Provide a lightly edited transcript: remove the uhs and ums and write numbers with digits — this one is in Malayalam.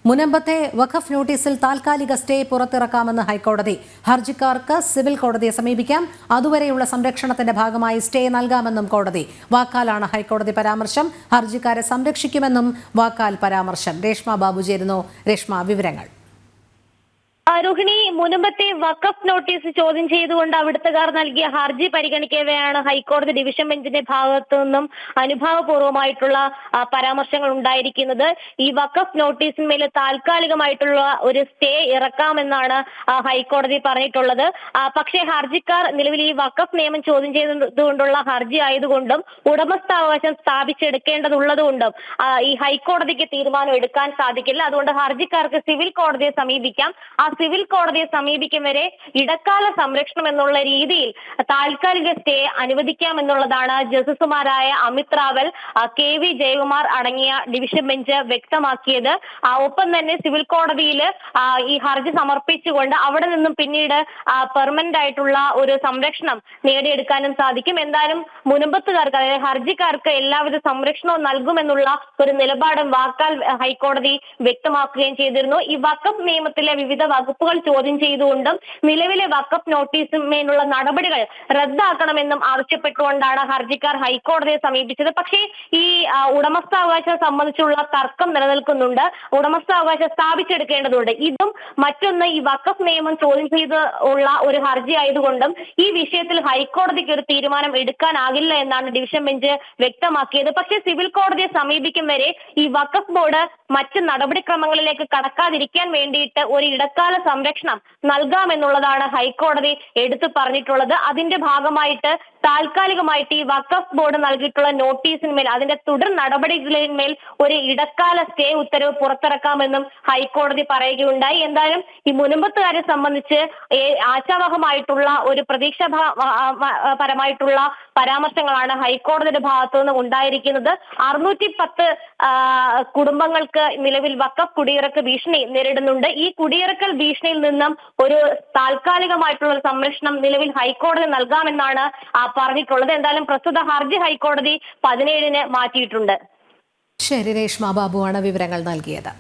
മുനമ്പത്തെ വഖഫ് നോട്ടീസിൽ താൽക്കാലിക സ്റ്റേ പുറത്തിറക്കാമെന്ന് ഹൈക്കോടതി. ഹർജിക്കാർക്ക് സിവിൽ കോടതിയെ സമീപിക്കാം. അതുവരെയുള്ള സംരക്ഷണത്തിന്റെ ഭാഗമായി സ്റ്റേ നൽകാമെന്നും കോടതി. വാക്കാലാണ് ഹൈക്കോടതി പരാമർശം. ഹർജിക്കാരെ സംരക്ഷിക്കുമെന്നും വാക്കാൽ പരാമർശം. രേഷ്മ ബാബു ചേരുന്നു. രേഷ്മ, വിവരങ്ങൾ. രോഹിണി, മുനമ്പത്തെ വഖഫ് നോട്ടീസ് ചോദ്യം ചെയ്തുകൊണ്ട് അവിടുത്തുകാർ നൽകിയ ഹർജി പരിഗണിക്കവെയാണ് ഹൈക്കോടതി ഡിവിഷൻ ബെഞ്ചിന്റെ ഭാഗത്തു നിന്നും അനുഭാവപൂർവ്വമായിട്ടുള്ള പരാമർശങ്ങൾ ഉണ്ടായിരിക്കുന്നത്. ഈ വഖഫ് നോട്ടീസിന്മേൽ താൽക്കാലികമായിട്ടുള്ള ഒരു സ്റ്റേ ഇറക്കാമെന്നാണ് ഹൈക്കോടതി പറഞ്ഞിട്ടുള്ളത്. പക്ഷേ ഹർജിക്കാർ നിലവിൽ ഈ വഖഫ് നിയമം ചോദ്യം ചെയ്തുകൊണ്ടുള്ള ഹർജി ആയതുകൊണ്ടും ഉടമസ്ഥാവകാശം സ്ഥാപിച്ചെടുക്കേണ്ടതുള്ളതുകൊണ്ടും ഈ ഹൈക്കോടതിക്ക് തീരുമാനം എടുക്കാൻ സാധിക്കില്ല. അതുകൊണ്ട് ഹർജിക്കാർക്ക് സിവിൽ കോടതിയെ സമീപിക്കാം. സിവിൽ കോടതിയെ സമീപിക്കും വരെ ഇടക്കാല സംരക്ഷണം എന്നുള്ള രീതിയിൽ താൽക്കാലിക സ്റ്റേ അനുവദിക്കാമെന്നുള്ളതാണ് ജസ്റ്റിസുമാരായ അമിത് റാവൽ, KV ജയകുമാർ അടങ്ങിയ ഡിവിഷൻ ബെഞ്ച് വ്യക്തമാക്കിയത്. ഒപ്പം തന്നെ സിവിൽ കോടതിയിൽ ഈ ഹർജി സമർപ്പിച്ചുകൊണ്ട് അവിടെ നിന്നും പിന്നീട് പെർമനന്റ് ആയിട്ടുള്ള ഒരു സംരക്ഷണം നേടിയെടുക്കാനും സാധിക്കും. എന്തായാലും മുനമ്പത്തുകാർക്ക്, അതായത് ഹർജിക്കാർക്ക് എല്ലാവിധ സംരക്ഷണവും നൽകുമെന്നുള്ള ഒരു നിലപാടും വാക്കാൽ ഹൈക്കോടതി വ്യക്തമാക്കുകയും ചെയ്തിരുന്നു. ഈ വഖഫ് നിയമത്തിലെ വിവിധ വകുപ്പുകൾ ചോദ്യം ചെയ്തുകൊണ്ടും നിലവിലെ വഖഫ് നോട്ടീസിന്മേലുള്ള നടപടികൾ റദ്ദാക്കണമെന്നും ആവശ്യപ്പെട്ടുകൊണ്ടാണ് ഹർജിക്കാർ ഹൈക്കോടതിയെ സമീപിച്ചത്. പക്ഷേ ഈ ഉടമസ്ഥാവകാശം സംബന്ധിച്ചുള്ള തർക്കം നിലനിൽക്കുന്നുണ്ട്. ഉടമസ്ഥാവകാശം സ്ഥാപിച്ചെടുക്കേണ്ടതുണ്ട്. ഇതും മറ്റൊന്ന്, ഈ വഖഫ് നിയമം ചോദ്യം ചെയ്ത് ഉള്ള ഒരു ഹർജി ആയതുകൊണ്ടും ഈ വിഷയത്തിൽ ഹൈക്കോടതിക്ക് ഒരു തീരുമാനം എടുക്കാനാകില്ല എന്നാണ് ഡിവിഷൻ ബെഞ്ച് വ്യക്തമാക്കിയത്. പക്ഷേ സിവിൽ കോടതിയെ സമീപിക്കും വരെ ഈ വഖഫ് ബോർഡ് മറ്റ് നടപടിക്രമങ്ങളിലേക്ക് കടക്കാതിരിക്കാൻ വേണ്ടിയിട്ട് ഒരു ഇടക്കാല സംരക്ഷണം നൽകാമെന്നുള്ളതാണ് ഹൈക്കോടതി എടുത്തു പറഞ്ഞിട്ടുള്ളത്. അതിന്റെ ഭാഗമായിട്ട് താൽക്കാലികമായിട്ട് ഈ വഖഫ് ബോർഡ് നൽകിയിട്ടുള്ള നോട്ടീസിന്മേൽ, അതിന്റെ തുടർ നടപടികളിന്മേൽ ഒരു ഇടക്കാല സ്റ്റേ ഉത്തരവ് പുറത്തിറക്കാമെന്നും ഹൈക്കോടതി പറയുകയുണ്ടായി. എന്തായാലും ഈ മുനമ്പത്തുകാരെ സംബന്ധിച്ച് ആശാവഹമായിട്ടുള്ള ഒരു പ്രതീക്ഷാപരമായിട്ടുള്ള പരാമർശങ്ങളാണ് ഹൈക്കോടതിയുടെ ഭാഗത്തു നിന്ന് ഉണ്ടായിരിക്കുന്നത്. 610 കുടുംബങ്ങൾക്ക് നിലവിൽ വഖഫ് കുടിയിറക്ക് ഭീഷണി നേരിടുന്നുണ്ട്. ഈ കുടിയിറക്കൽ ഭീഷണിയിൽ നിന്നും ഒരു താൽക്കാലികമായിട്ടുള്ള ഒരു സംരക്ഷണം നിലവിൽ ഹൈക്കോടതി നൽകാമെന്നാണ് പറഞ്ഞിട്ടുള്ളത്. എന്തായാലും പ്രസ്തുത ഹർജി ഹൈക്കോടതി 17-ന് മാറ്റിയിട്ടുണ്ട്. ശരി, രേഷ്മ ബാബുവാണ് വിവരങ്ങൾ നൽകിയത്.